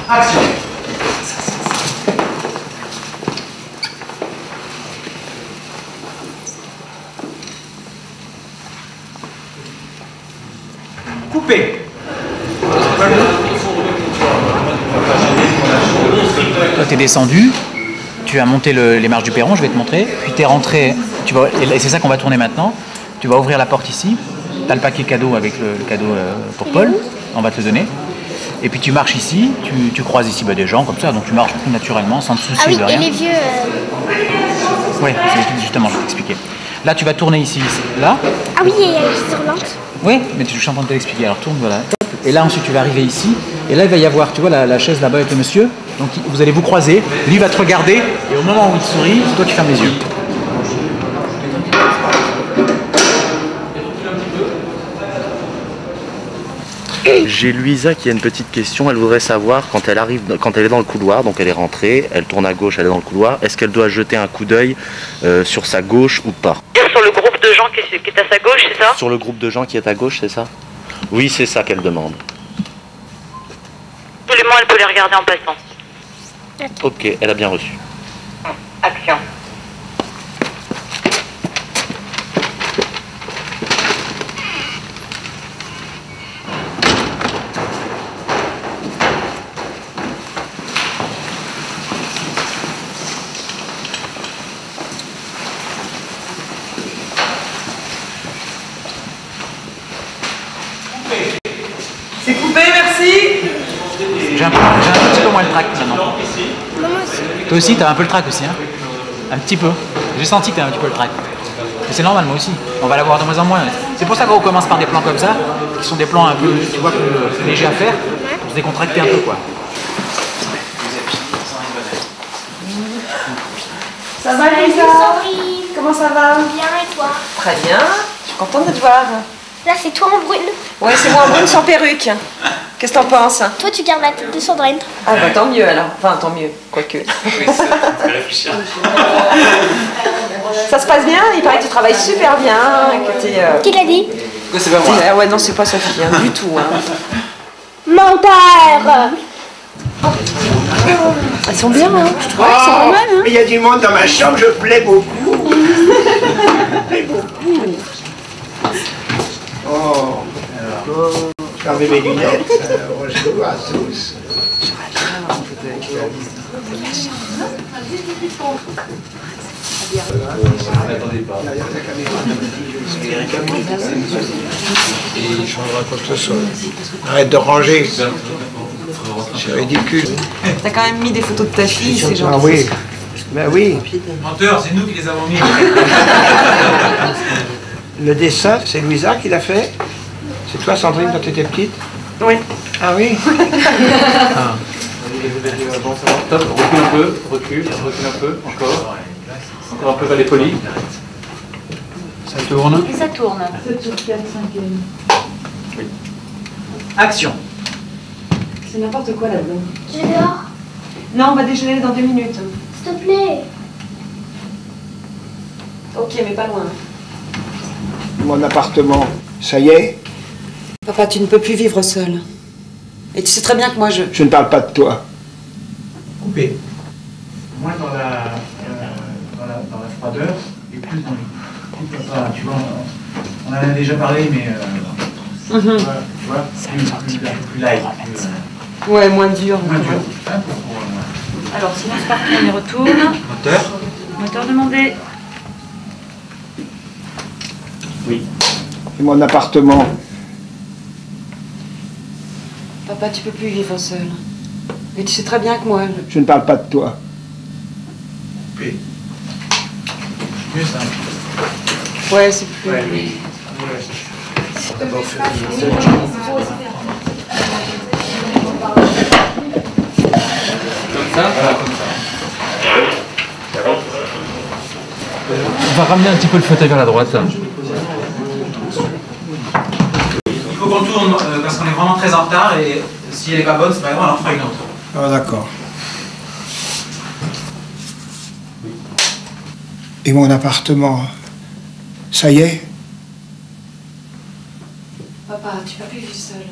Action. Coupé. Toi, t'es descendu, tu as monté les marches du perron, je vais te montrer, puis t'es rentré, et c'est ça qu'on va tourner maintenant. Tu vas ouvrir la porte ici, tu as le paquet cadeau avec le cadeau pour Paul, on va te le donner. Et puis tu marches ici, tu croises ici des gens comme ça, donc tu marches tout naturellement, sans te soucier de rien. Et les vieux... Oui, justement, je vais t'expliquer. Là, tu vas tourner ici, là. Ah oui, il y a la piste roulante. Oui, mais je suis en train de t'expliquer. Alors tourne, voilà. Et là, ensuite, tu vas arriver ici. Et là, il va y avoir, tu vois, la chaise là-bas avec le monsieur. Donc, vous allez vous croiser. Lui va te regarder. Et au moment où il te sourit, toi, tu fermes les yeux. J'ai Louisa qui a une petite question. Elle voudrait savoir quand elle est dans le couloir, donc elle est rentrée, elle tourne à gauche, elle est dans le couloir. Est-ce qu'elle doit jeter un coup d'œil sur sa gauche ou pas? Sur le groupe de gens qui est à sa gauche, c'est ça? Sur le groupe de gens qui est à gauche, c'est ça? Oui, c'est ça qu'elle demande. Absolument, elle peut les regarder en passant. Ok, elle a bien reçu. Action. C'est coupé, merci. J'ai un petit peu moins le trac maintenant. Maman aussi. Toi aussi, tu as un peu le trac aussi, hein? Un petit peu. J'ai senti que tu as un petit peu le trac. Mais c'est normal, moi aussi. On va l'avoir de moins en moins. C'est pour ça qu'on commence par des plans comme ça, qui sont des plans un peu, tu vois, plus légers à faire, pour se décontracter un peu, quoi. Ça va, Lisa? Comment ça va? Bien, et toi? Très bien. Je suis contente de te voir. Là, c'est toi en brune. Ouais, c'est moi en brune sans perruque. Qu'est-ce que t'en penses? Toi, tu gardes la tête de Sandrine. Ah bah tant mieux alors. Enfin, tant mieux. Quoique. Ça se passe bien? Il paraît que tu travailles super bien. Que t'es, Qui l'a dit? C'est pas moi. Ouais, non, c'est pas Sophie, hein, du tout. Hein. Menteur! Elles sont bien, hein? Oh, mais il y a du monde dans ma chambre, je plais beaucoup. Je plais beaucoup. Oh, j'ai enlevé mes lunettes. Bonjour à tous. Et il changera quoi que ce soit. Arrête de ranger. C'est ridicule. T'as quand même mis des photos de ta fille, c'est gentil. Ah oui. Ben oui. Menteur, c'est nous qui les avons mis. Le dessin, c'est Louisa qui l'a fait. C'est toi, Sandrine, quand tu étais petite? Oui. Ah oui. Top, recule un peu, recule un peu, encore un peu, elle est polie. Ça tourne. Et ça tourne. Oui. Action. C'est n'importe quoi là-dedans. Je vais dehors. Non, on va déjeuner dans 2 minutes. S'il te plaît. Ok, mais pas loin. Mon appartement, ça y est. Papa, tu ne peux plus vivre seul. Et tu sais très bien que moi, Je ne parle pas de toi. Coupé. Moins dans la froideur et plus dans le... Tu vois, on en a déjà parlé, mais... tu vois, plus light. Ouais, moins dur. Moins dur. Alors, silence partout, on y retourne. Moteur. Moteur demandé. Oui. Et mon appartement. Papa, tu peux plus vivre seul. Et tu sais très bien que moi... Je ne parle pas de toi. Coupé. Mieux ça. Ouais, c'est plus... Ouais. Comme ça. Voilà, comme ça. On va ramener un petit peu le fauteuil vers la droite. Il faut qu'on tourne parce qu'on est vraiment très en retard et si elle n'est pas bonne, c'est pas grave, on en fera une autre. Ah d'accord. Et mon appartement, ça y est? Papa, tu peux plus vivre seul.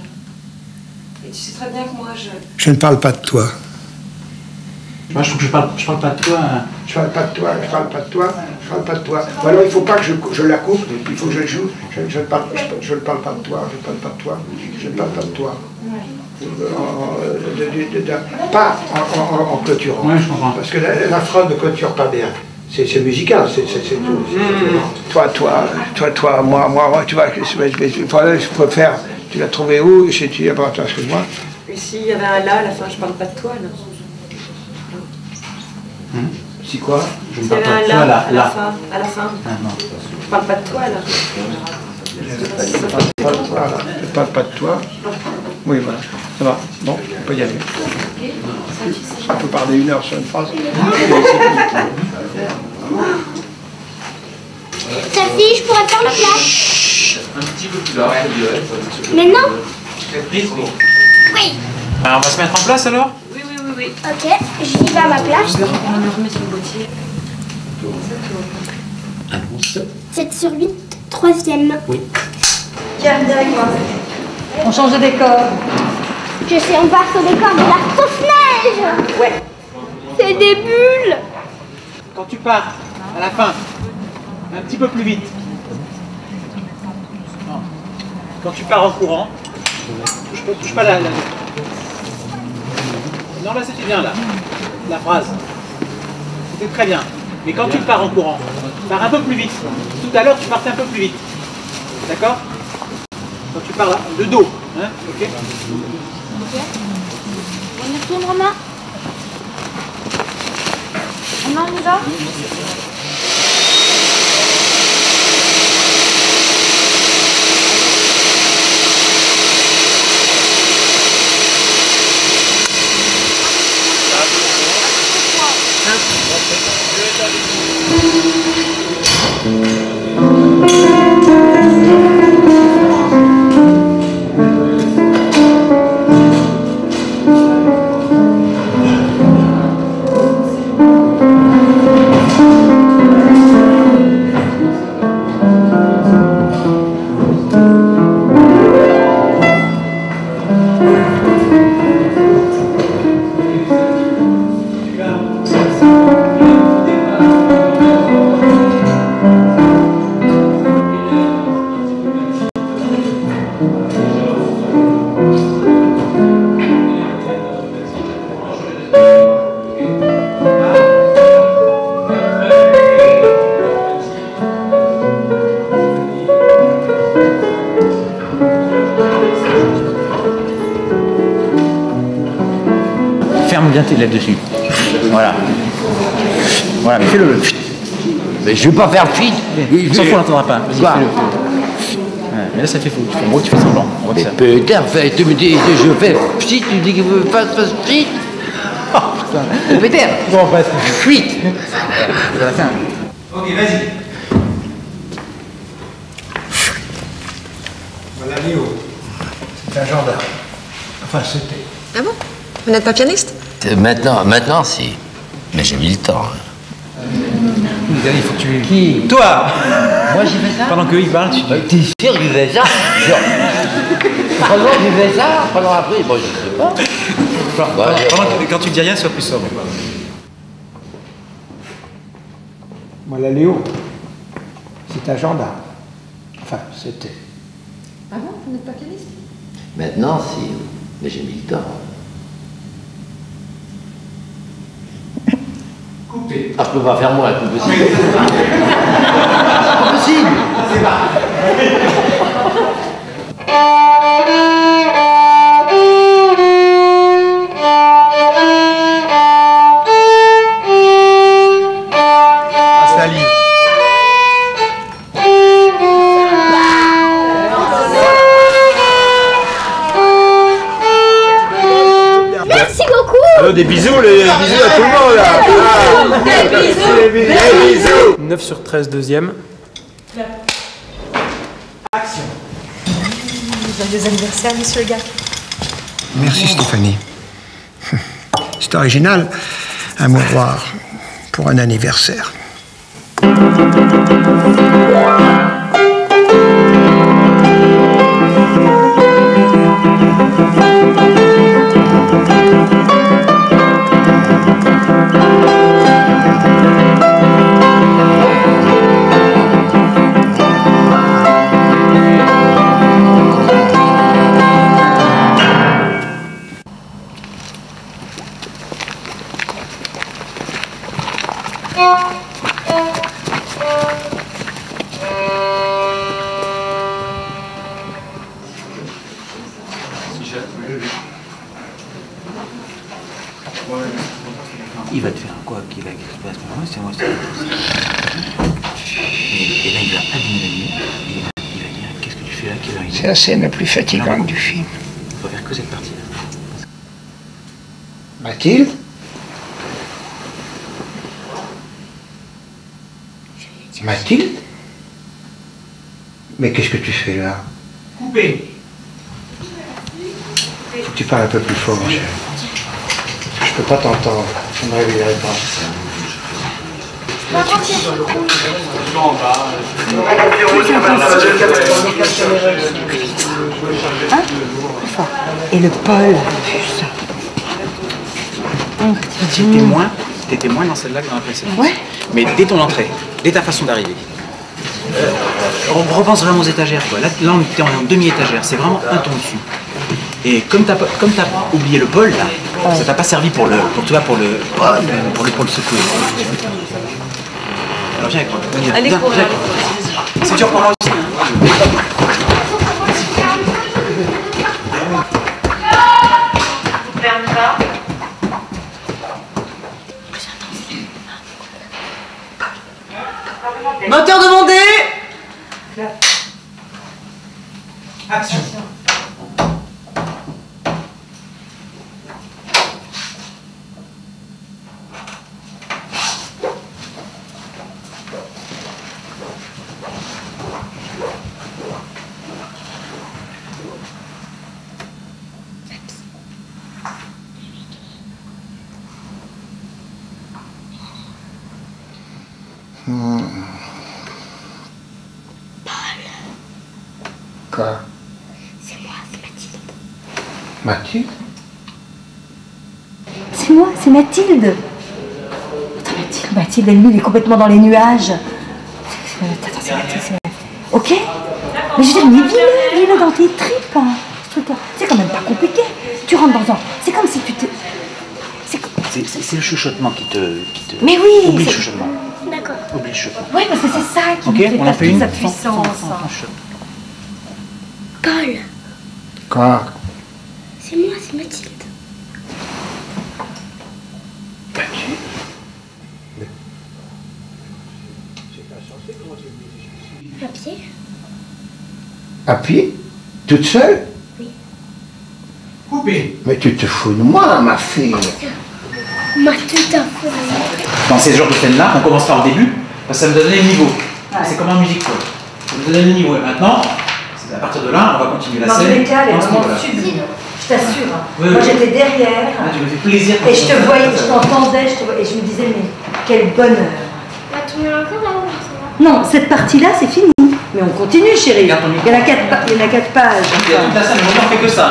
Et tu tu sais très bien que moi, Je ne parle pas de toi. Moi, je trouve que je parle pas de toi. Hein. Je parle pas de toi, je parle pas de toi, je parle pas de toi. Ou alors il faut pas que je la coupe, il faut que je le joue. Je ne parle pas de toi, je ne parle pas de toi, je ne parle pas de toi. Pas en clôturant. Ouais, je comprends. Parce que la phrase ne clôture pas bien. C'est musical, c'est tout. Toi, moi, tu vois, je peux faire. Tu l'as trouvé où? Tu as pas excuse-moi. Ici, il y avait un là, à la fin, je parle pas de toi, là. Si quoi? Je ne Il y parle avait pas de un toi, là, là. à la fin. Ah, non. Je parle pas de toi, là. Je parle pas de toi. Oui, voilà. Ça va. Bon, on peut y aller. On peut parler 1 heure sur une phrase. Sophie, je pourrais faire le plat. Un petit peu plus là. Maintenant? Oui. Alors, on va se mettre en place alors? Oui. Ok, j'y vais à ma place. On le remet sur le boîtier. 7 sur 8, 3e. Viens avec moi. On change de décor. Je sais, on passe au décor de la fausse neige. Ouais. C'est des bulles. Quand tu pars, à la fin, un petit peu plus vite. Non. Quand tu pars en courant, touche pas la... Non, là c'était bien, là. La phrase. C'était très bien. Mais quand tu pars en courant, pars un peu plus vite. Tout à l'heure, tu partais un peu plus vite. D'accord? Quand tu pars là, de dos. Hein? Ok? On y retourne, Romain. Romain, on y va? Ferme bien tes lèvres dessus. Voilà. Voilà, mais fais-le. Mais je vais pas faire fit. On s'en fout, on l'entendra pas. Vas-y, Quoi? fais-le. Ouais, mais là, ça fait faux. En gros, tu fais semblant. On voit que Mais ça. peut-être, tu me dis, je fais fit, tu dis que je fasse fit. Oh, putain. Peut-être. Bon, on passe. Fit. À la fin. Ok, vas-y. Voilà Léo. C'est un gendarme. Enfin, c'était. Ah bon? Vous n'êtes pas pianiste? Maintenant, si. Mais j'ai mis le temps. Il faut que tu... Qui? Toi! Moi, j'ai fait ça? Pendant qu'il parle, tu... T'es sûr que je fais ça? Pendant que je fais ça? Pendant après? Bon, je sais pas. Quand tu dis rien, sois plus sobre. Voilà Léo. C'est un gendarme. Enfin, c'était. Ah bon? Vous n'êtes pas pianiste? Maintenant, si. Mais j'ai mis le temps. Ah, je peux pas faire moins, c'est possible. C'est possible. Merci beaucoup. Alors des bisous, bisous à tout le monde là. Des bisous. 9 sur 13, deuxième. Joyeux anniversaire, monsieur le gars. Merci Stéphanie. C'est original, un mouroir pour un anniversaire. Il va te faire quoi qu'il va c'est moi, c'est et là, il va allumer la lumière et il va dire qu'est-ce que tu fais là, quelle heure il est. C'est la scène la plus fatigante du film. On va faire que cette partie-là. Mathilde? Mathilde? Mais qu'est-ce que tu fais là? Coupé. Faut que tu parles un peu plus fort, mon cher. Je peux pas t'entendre. Je ne me réveillerai pas. Hein? Et le Paul. T'étais moins dans celle-là que dans la précédente. Ouais. Mais dès ton entrée, dès ta façon d'arriver, on repense vraiment aux étagères, quoi. Là on était en demi-étagère, c'est vraiment un ton dessus. Et comme t'as oublié le pôle, là, ça t'a pas servi pour le secouer. Alors viens avec moi. Allez, Viens, cours, viens. C'est dur pour moi aussi. Ferme pas. Moteur demandé. Action. Quoi? C'est moi, c'est Mathilde. Mathilde? C'est moi, c'est Mathilde. Attends, Mathilde, elle, lui, il est complètement dans les nuages. Attends, c'est Mathilde, c'est Mathilde. Ok? Mais je veux dire, mais vis-le dans tes tripes. Hein, ce truc-là. C'est quand même pas compliqué. Tu rentres dans un... C'est comme si tu te... C'est le chuchotement qui te... Mais oui. Oublie le chuchotement. D'accord. Oublie le chuchotement. Oui, parce que c'est ça qui Ok, nous fait on en passer fait une sa sans puissance. chuchotement. Paul, Quoi? c'est moi, c'est Mathilde. Mathilde? À pied? À pied? Toute seule? Coupé. Mais tu te fous de moi, ma fille. Moi, tout à fait. Dans ces genres de scènes-là, on commence par le début, parce que ça me donnait le niveau. C'est comme en musique, quoi. Ça me donnait le niveau. Et maintenant, à partir de là, on va continuer la Dans tous scène. les cas, elle est dans ce vraiment niveau-là. sublime. Je t'assure. Oui, Moi, oui. j'étais derrière. Ah, tu me fais plaisir. Et je te voyais, je t'entendais, et je me disais, mais quel bonheur. On va tourner encore là-haut, ça va. Non, cette partie-là, c'est fini. Mais on continue, chérie. Regarde ton micro. Il y en a 4 pages. Il y a toute la scène, mais on fait que ça.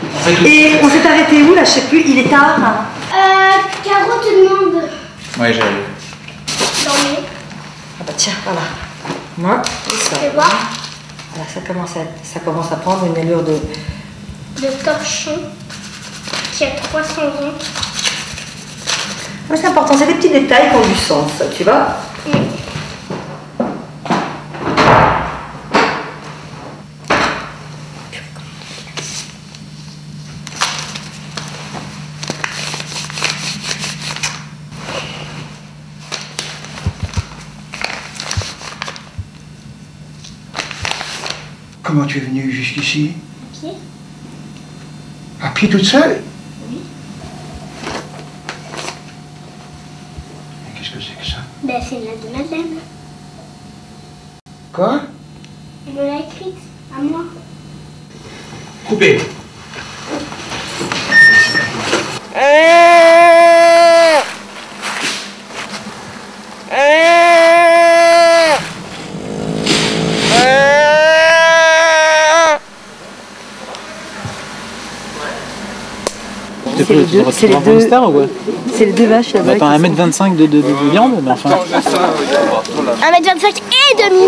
On fait tout. Et on s'est arrêté où, là? Je sais plus, il est tard. Hein. Caro te demande Ouais, j'arrive. dormir. Ah bah tiens, voilà. Moi, ça. Fais voir. Voilà, ça commence à prendre une allure de... Le torchon qui a 300 ans. Mais c'est important, c'est des petits détails qui ont du sens, tu vois. Comment tu es venue jusqu'ici? À pied. À pied toute seule? Oui. Mais qu'est-ce que c'est que ça? Ben, c'est la de Madeleine. Quoi? Elle me l'a écrite, à moi. Coupé. C'est les deux vaches là-bas. Attends, 1m25 de viande, mais enfin. 1m25 et demi.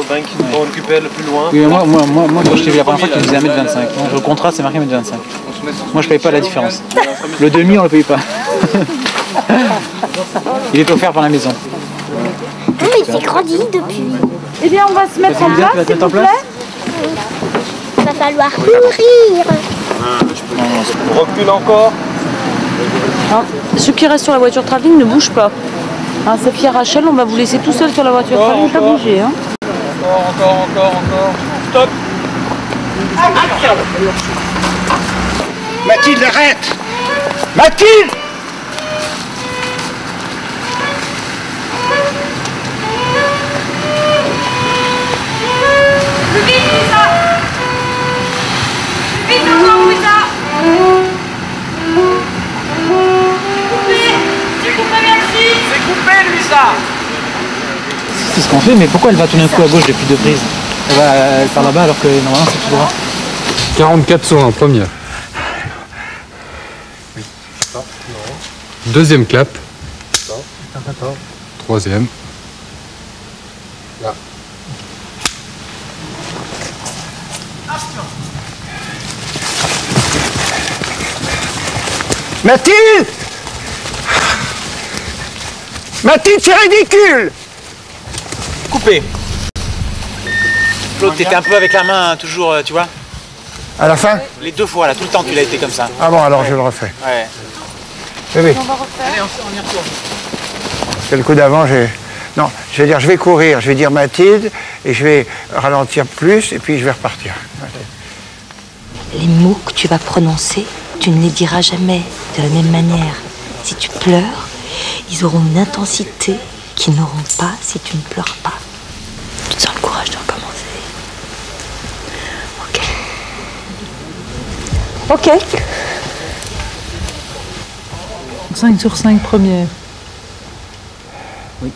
On récupère le plus loin. Oui, mais moi, quand je t'ai vu la première fois, tu disais 1m25. Donc, le contrat, c'est marqué 1m25. Moi, je paye pas la différence. Le demi, on le paye pas. Il est offert par la maison. Non, mais il s'est grandi depuis. Eh bien, on va se mettre en Tu vas place, te s'il mettre en vous plaît. place? Il va falloir courir. Recule encore. Hein, ceux qui restent sur la voiture travelling ne bougent pas. Hein, Sophie et Rachel, on va vous laisser tout seul sur la voiture travelling, pas bouger. Hein. Encore. Stop. Mathilde, arrête! Mathilde! Plus vite, Louisa! Plus vite encore, Louisa! Coupé! C'est coupé, merci! C'est coupé, Louisa. C'est ce qu'on fait, mais pourquoi elle va tourner un coup à gauche depuis 2 prises? Elle part là-bas alors que normalement c'est tout droit. 44 sur un, première. Deuxième clap. Troisième. Là. Mathilde! Mathilde, c'est ridicule! Coupé. Claude, t'étais un peu avec la main, toujours, tu vois? À la fin? Les 2 fois, là, tout le temps qu'il a été comme ça. Ah bon, alors je le refais. Ouais. Oui. Allez, on y retourne. C'est le coup d'avant, Non, je vais dire, je vais courir, je vais dire Mathilde, et je vais ralentir plus, et puis je vais repartir. Les mots que tu vas prononcer, tu ne les diras jamais de la même manière. Si tu pleures, ils auront une intensité qu'ils n'auront pas si tu ne pleures pas. Tu te sens le courage de recommencer. Ok. 5 sur 5 premières. Oui.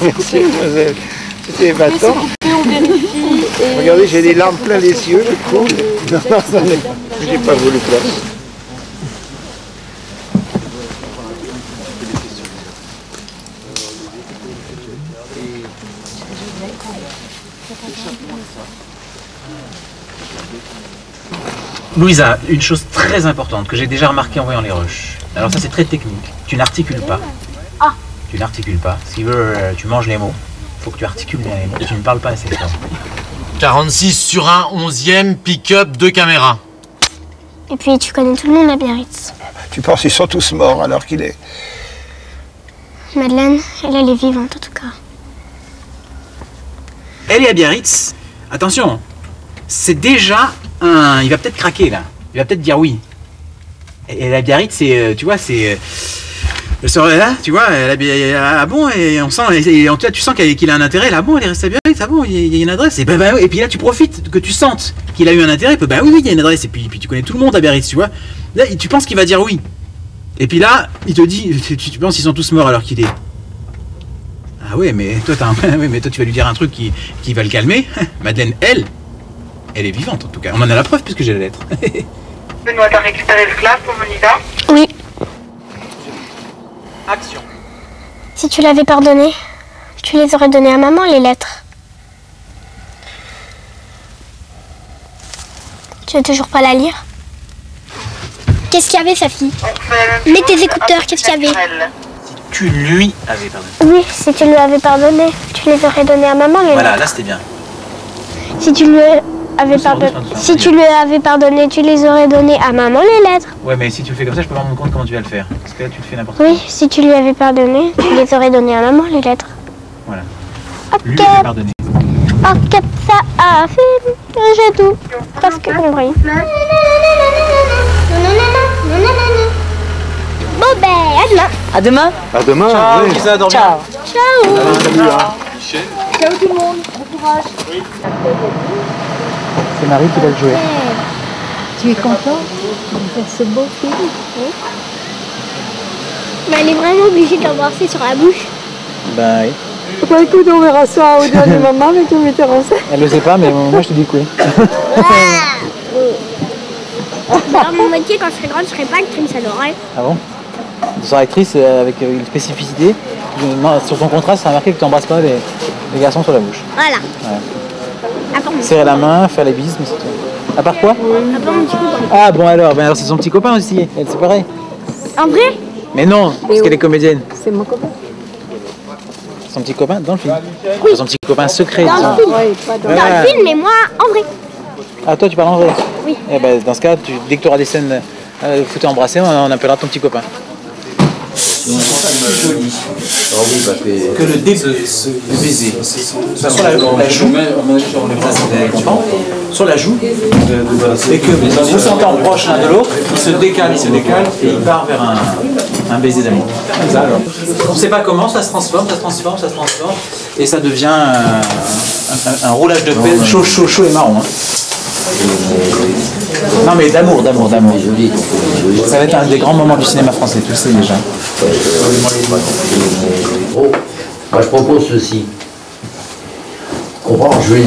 Merci, mademoiselle. C'était épatant. Regardez, j'ai des larmes plein les yeux, le coup. Non, j'ai pas voulu pleurer. Louisa, une chose très importante que j'ai déjà remarqué en voyant les rushs. Alors ça c'est très technique. Tu n'articules pas. Ah. Tu n'articules pas. Si tu manges les mots, il faut que tu articules bien les mots. Tu ne parles pas assez fort. 46 sur un, 11e, pick-up, 2 caméras. Et puis tu connais tout le monde à Biarritz. Tu penses qu'ils sont tous morts alors qu'il est... Madeleine, elle est vivante en tout cas. Elle est à Biarritz. Attention, c'est déjà un... Il va peut-être craquer là. Il va peut-être dire oui. Et la Biarritz, c'est, tu vois, c'est... Là, tu vois, ah bon, et on sent, et en tout cas, tu sens qu'il a un intérêt. Là, bon, elle est restée à Biarritz, ah bon, il y a une adresse. Et, et puis là, tu profites que tu sentes qu'il a eu un intérêt. Bah oui, il y a une adresse. Et puis tu connais tout le monde à Biarritz, tu vois. Là, tu penses qu'il va dire oui. Et puis là, il te dit, tu penses qu'ils sont tous morts alors qu'il est... Ah ouais, mais toi, oui, mais toi, tu vas lui dire un truc qui va le calmer. Madeleine, elle est vivante en tout cas. On en a la preuve puisque j'ai la lettre. Benoît, t'as récupéré le clap, on y va? Oui. Action. Si tu l'avais pardonné, tu les aurais données à maman, les lettres. Tu veux toujours pas la lire? Qu'est-ce qu'il y avait, sa fille? Mets tes écouteurs, qu'est-ce qu'il y avait? Si tu lui avais pardonné. Oui, si tu lui avais pardonné, tu les aurais données à maman, les Voilà, lettres. là c'était bien. Si tu lui avais pardonné, si tu lui avais pardonné, tu les aurais données à maman, les lettres. Ouais, mais si tu le fais comme ça, je peux me rendre compte comment tu vas le faire. Parce que là, tu le fais n'importe quoi. Oui, si tu lui avais pardonné, tu les aurais données à maman, les lettres. Voilà. Ok. Lui, il avait pardonné. Ok, ça a fait, j'ai tout presque compris. Bon ben, à demain. À demain. À demain. Ciao, Oui. Lisa, dors bien. Ciao. Ciao. Ciao tout le monde. Bon courage. C'est Marie qui va le jouer. Tu es content de faire ce beau film? Mais elle est vraiment obligée de l'embrasser sur la bouche. Bah oui. Bon, écoute, on verra ça au dernier moment avec le metteur en scène. Elle le sait pas, mais moi je te dis que oui. Dans mon métier, quand je serai grande, je serai pas actrice à l'oreille. Ah bon? Tu seras actrice avec une spécificité. Sur ton contrat, c'est marqué que tu n'embrasses pas les garçons sur la bouche. Voilà. Ouais. Serrer la main, faire les bises, mais c'est tout. À part quoi? Mon petit copain. Ah bon alors c'est son petit copain aussi, elle c'est pareil. En vrai? Mais non, parce qu'elle est comédienne. C'est mon copain. Son petit copain dans le film. Son petit copain secret. Dans disons. le film. Ouais, pas dans... Dans le film, mais moi, en vrai. Ah toi tu parles en vrai? Oui. Eh ben, dans ce cas, dès que tu auras des scènes foot et embrasser, on appellera ton petit copain. Que le baiser soit sur la joue, sur la joue, et que vous s'entendez proche l'un de l'autre, il se décale, et il part vers un baiser d'amour. Comme ça alors. On ne sait pas comment, ça se transforme, et ça devient un roulage de pelle chaud et marron. Hein. Non mais d'amour. Ça va être un des grands moments du cinéma français, tu le sais déjà. Oh, moi je propose ceci. Comprends, je lui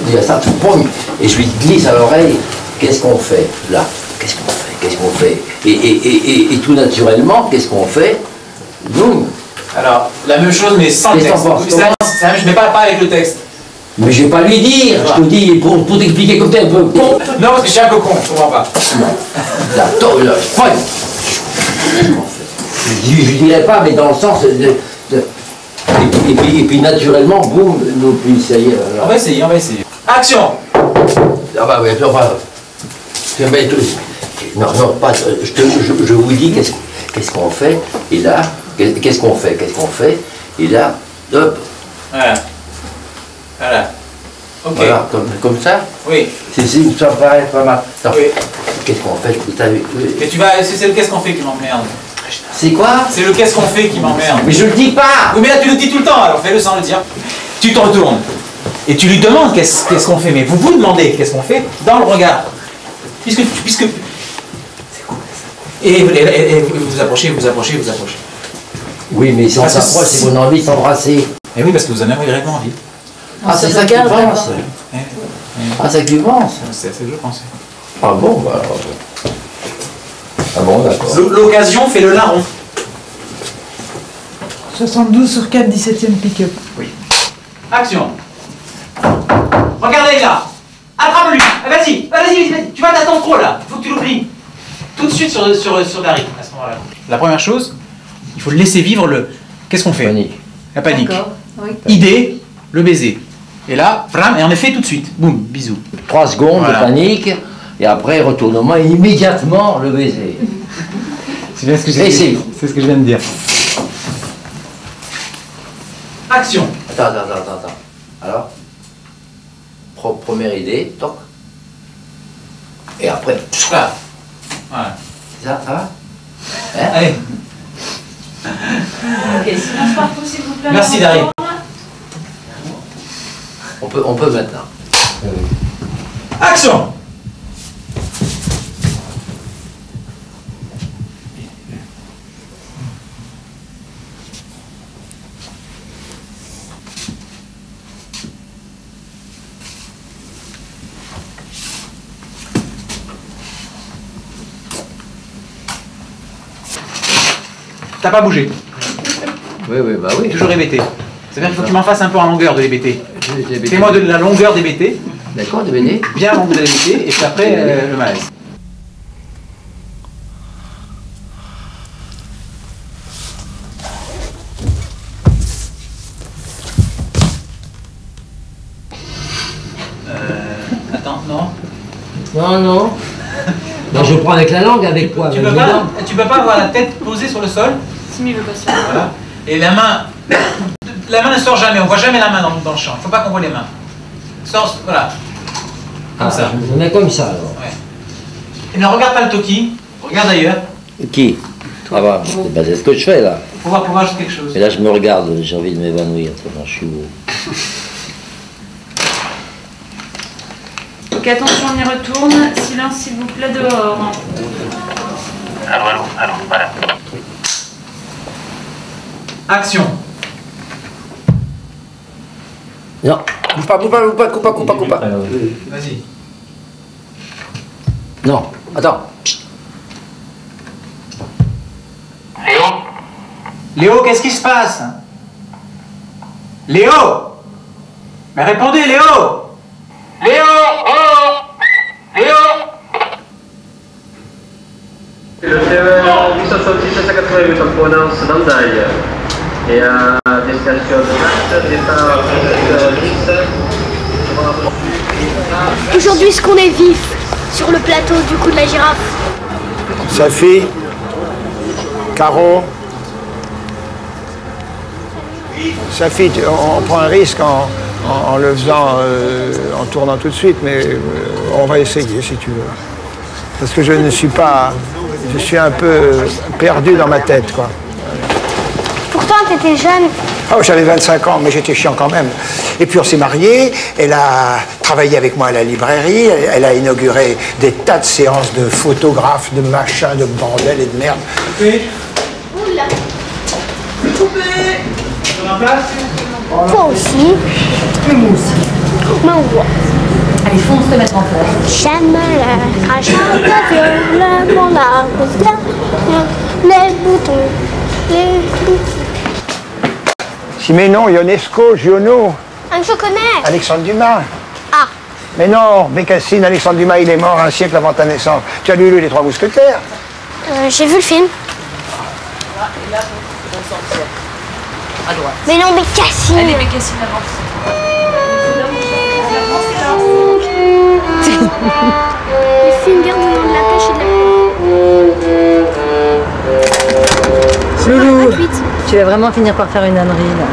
dis à ça, tu prends, et je lui glisse à l'oreille, qu'est-ce qu'on fait là? Qu'est-ce qu'on fait? Et tout naturellement, qu'est-ce qu'on fait? Nous. Alors, la même chose mais sans le texte. Mais pas avec le texte. Mais je vais pas lui dire, je te dis, pour t'expliquer comme t'es un peu con. Non, parce que je suis un peu con, je comprends pas. Là, je dirais pas, mais dans le sens et puis naturellement, boum, nous puis ça y est. On va essayer. Action! Ah bah oui, non, pas. Je vous dis qu'est-ce qu'on fait, et là, qu'est-ce qu'on fait, et là, hop. Voilà. Ok. Voilà, comme ça. Oui. Ça me paraît pas mal. Oui. Qu'est-ce qu'on fait? Mais c'est le qu'est-ce qu'on fait qui m'emmerde. C'est quoi? C'est le qu'est-ce qu'on fait qui m'emmerde. Mais je le dis pas! Oui, mais là tu le dis tout le temps, alors fais-le sans le dire. Tu te retournes et tu lui demandes qu'est-ce qu'on fait, mais vous demandez qu'est-ce qu'on fait dans le regard. Puisque... Et vous approchez. Oui, mais si on s'approche, c'est qu'on a envie de s'embrasser. Et oui, parce que vous en avez réellement envie. Ah, c'est ça que tu penses? Ah, c'est ça que tu penses? C'est ce que je pensais. Ah bon, bah alors... Ah bon, d'accord. L'occasion fait le larron. 72 sur 4, 17e pick-up. Oui. Action. Regardez là. Attrape-lui. Vas-y. Tu vas t'attendre trop là. Il faut que tu l'oublies. Tout de suite sur Dari à ce moment-là. La première chose, il faut laisser vivre le... Qu'est-ce qu'on fait? La panique. Oui. Idée, le baiser. Et là, et en effet tout de suite. Boum, bisous. 3 secondes Voilà. de panique, et après retournement, et immédiatement le baiser. C'est bien ce que j'ai dit. C'est ce que je viens de dire. Action. Attends. Alors, première idée, toc. Et après, Voilà. Voilà. ça va? Hein? Allez. Ok, silence partout s'il vous plaît. Merci Dari. On peut maintenant. Action. T'as pas bougé. Oui, bah oui. Toujours hébété. C'est-à-dire qu'il faut que tu m'en fasses un peu en longueur de l'hébété. Fais-moi de la longueur d'hébété. D'accord, de BD. Bien long de l'hébété, et puis après le malaise. Attends, non. Non. Non, je prends avec la langue, avec quoi? Tu Avec peux les pas, dents. tu peux pas avoir la tête posée sur le sol. Simi veut pas se faire. Voilà. Et la main ne sort jamais, on voit jamais la main dans le champ. Il faut pas qu'on voit les mains. Sors, voilà. Comme ça. On est comme ça alors. Ouais. Et ne regarde pas le toki, regarde ailleurs. Qui? Ah bah, c'est ce que je fais là. Pour voir juste quelque chose. Et là je me regarde, j'ai envie de m'évanouir, tellement je suis beau. Ok, attention, on y retourne. Silence s'il vous plaît dehors. Allô, voilà. Action. Non, bouge pas, coupe pas. Vas-y. Non, attends. Léo, qu'est-ce qui se passe? Léo! Mais répondez, Léo! Le TER 866-88 en provenance d'Andaille et à destination de Nantes, départ 17h10. Aujourd'hui, est-ce qu'on est vif sur le plateau du coup de la girafe? Sophie, Caro. Sophie, on prend un risque en le faisant, en tournant tout de suite, mais on va essayer si tu veux. Parce que je ne suis pas... Je suis un peu perdu dans ma tête, quoi. Pourtant, tu étais jeune. Oh, j'avais 25 ans, mais j'étais chiant quand même. Et puis on s'est mariés, elle a travaillé avec moi à la librairie, elle a inauguré des tas de séances de photographes, de machins, de bordel et de merde. Oula. Place. Toi aussi. Et moi aussi. Moi, on voit. Allez, fonce te mettre en place. Jamais la crachate, le mon arbre, les boutons, les boutons. Siménon, Ionesco, Giono. Ah, je connais. Alexandre Dumas. Ah. Mais non, Bécassine, Alexandre Dumas, il est mort un siècle avant ta naissance. Tu as lu Les Trois Mousquetaires? J'ai vu le film. À droite. Mais non, Bécassine. Allez, Bécassine, avance. Les films gardent de la pêche et de la... Loulou, tu vas vraiment finir par faire une ânerie là.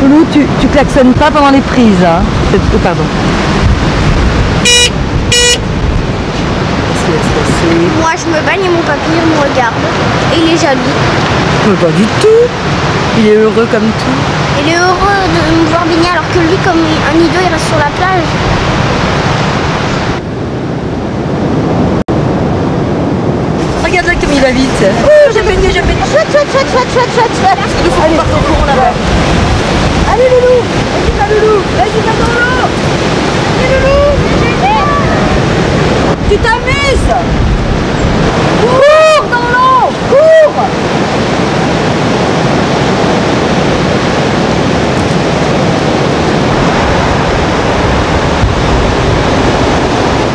Loulou, tu klaxonnes pas pendant les prises, hein. Pardon. Moi, je me baigne et mon papy il me regarde. Et il est jaloux. Mais pas du tout. Il est heureux comme tout. Il est heureux de me voir baigner alors que lui, comme un idiot, il reste sur la plage. Regarde-le comme il va vite. Oh, j'ai baigné. Chouette. Allez, cours là-bas. Allez, Loulou. Vas-y, Loulou. Vas-y, dans l'eau. Allez, Loulou. C'est génial. Tu t'amuses. Cours dans l'eau. Cours.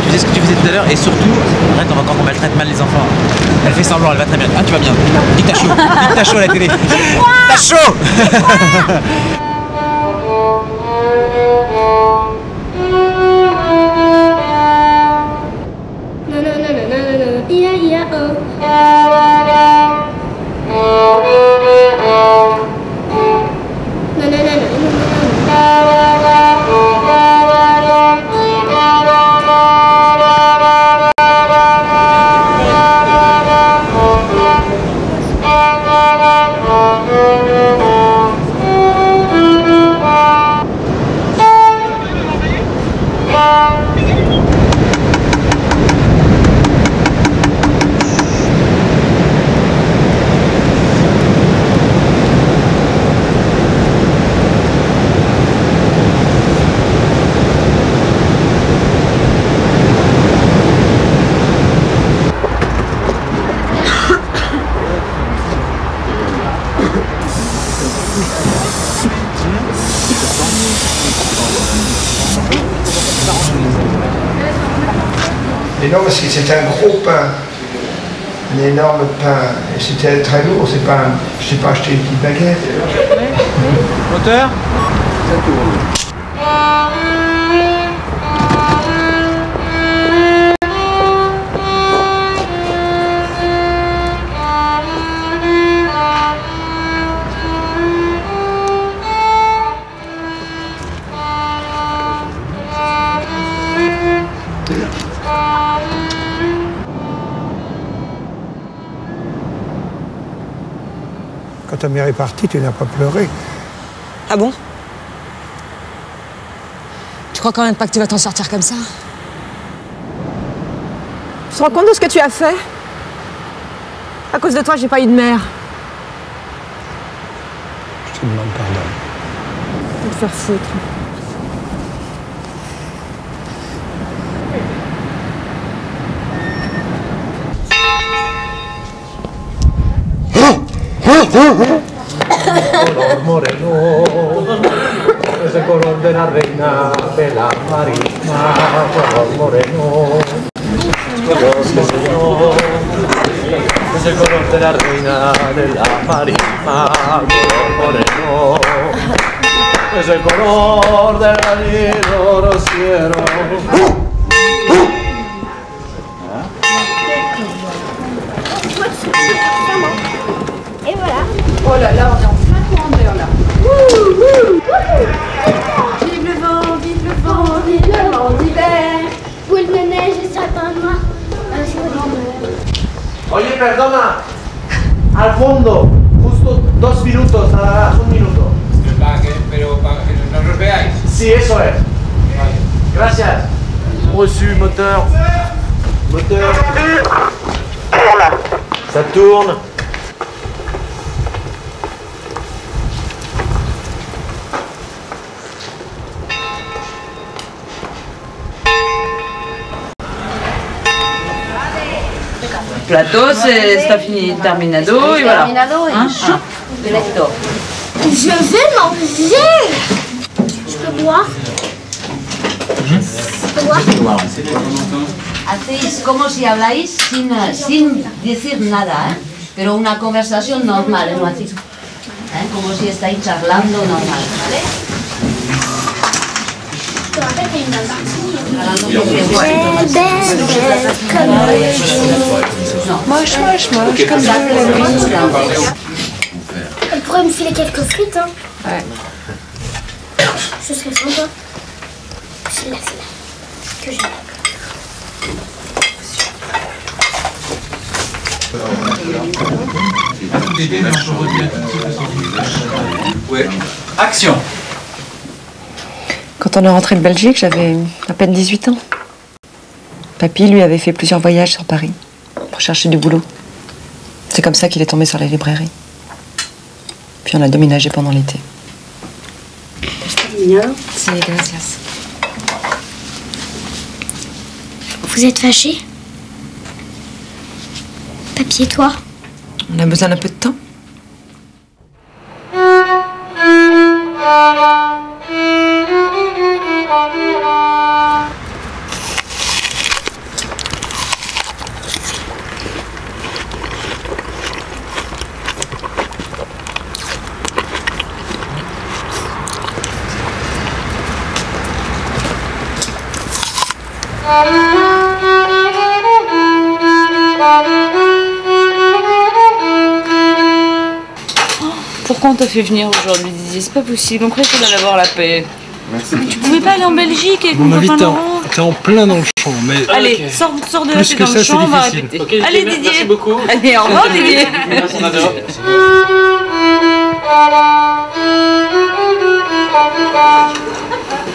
Tu sais ce que tu faisais tout à l'heure et surtout, arrête, quand on maltraite mal les enfants. Elle fait semblant, elle va très bien. Ah, tu vas bien. Dis que t'as chaud. Dis que t'as chaud à la télé. T'as chaud. Mais non, parce que c'est un gros pain, un énorme pain, et c'était très lourd, c'est pas je n'ai pas acheté une petite baguette. Moteur. Quand ta mère est partie, tu n'as pas pleuré. Ah bon? Tu crois quand même pas que tu vas t'en sortir comme ça? Tu te rends compte de ce que tu as fait? À cause de toi, j'ai pas eu de mère. Je te demande pardon. Va te faire foutre. el color de la reina de la marina, color moreno. Es el color de la reina de la marina, color moreno. Es el color del anillo rociero. Et voilà. Oh là là, on est en plein courant là. Vive le vent, vive le vent, vive le vent d'hiver. Boule de neige et sapin noir. Oye, perdona. Al fondo, justo 2 minutos, nada más, 1 minuto. Pero para que no nos veáis. Sí, eso es. Gracias. Reçu, moteur. Moteur. Ça tourne. Plateau, c'est fini, terminado, et voilà. Terminado et choup, directo. Je vais manger. Je peux boire. Je peux boire. Hacéis como si habláis sin decir nada, ¿eh? Pero una conversación normal, ¿no? Así, ¿eh? Como si estáis charlando normal, ¿vale? Moche, comme ça. Elle pourrait me filer quelques frites, hein. Ouais. Ce serait sympa. C'est là, que j'aime. Ouais. Action. Quand on est rentré de Belgique, j'avais à peine 18 ans. Papy, lui, avait fait plusieurs voyages sur Paris pour chercher du boulot. C'est comme ça qu'il est tombé sur la librairie. Puis on a déménagé pendant l'été. C'est gracias. Vous êtes fâchés? Papy et toi? On a besoin d'un peu de temps. Pourquoi on t'a fait venir aujourd'hui, Didier? C'est pas possible, on croyait qu'on allait avoir la paix. Merci. Mais tu pouvais pas aller en Belgique avec mon copain Laurent? T'es en plein dans le champ, mais... Allez, sors de là, Plus t'es que dans ça, le c'est champ, on va difficile. répéter. Ok, Allez Didier. merci beaucoup. Allez, au revoir Didier. Merci, on adore.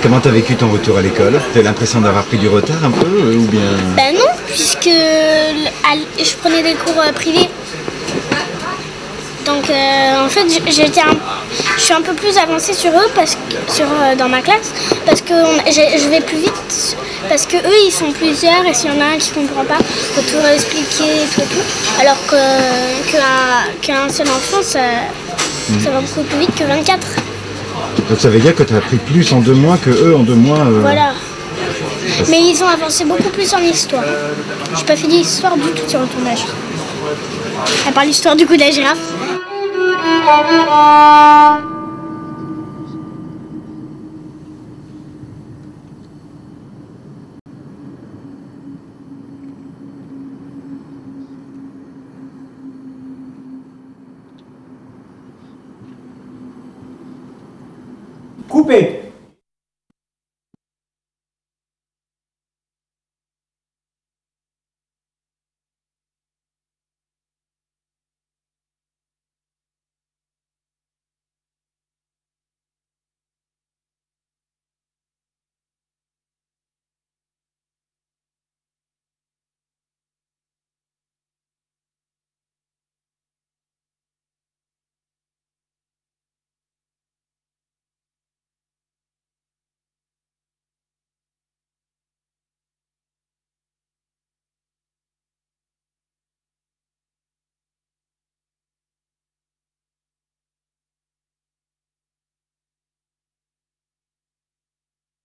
Comment t'as vécu ton retour à l'école? T'as l'impression d'avoir pris du retard un peu ou bien... Ben non, puisque je prenais des cours privés. Donc en fait, je suis un peu plus avancée sur eux dans ma classe parce que je vais plus vite parce que eux ils sont plusieurs et s'il y en a un qui ne comprend pas, faut tout réexpliquer et tout. Alors qu'un seul enfant, ça va beaucoup plus vite que 24. Donc ça veut dire que t'as appris plus en 2 mois que eux en 2 mois Voilà. Mais ils ont avancé beaucoup plus en histoire. J'ai pas fait d'histoire du tout sur le tournage. À part l'histoire du coup de la girafe. Coupé.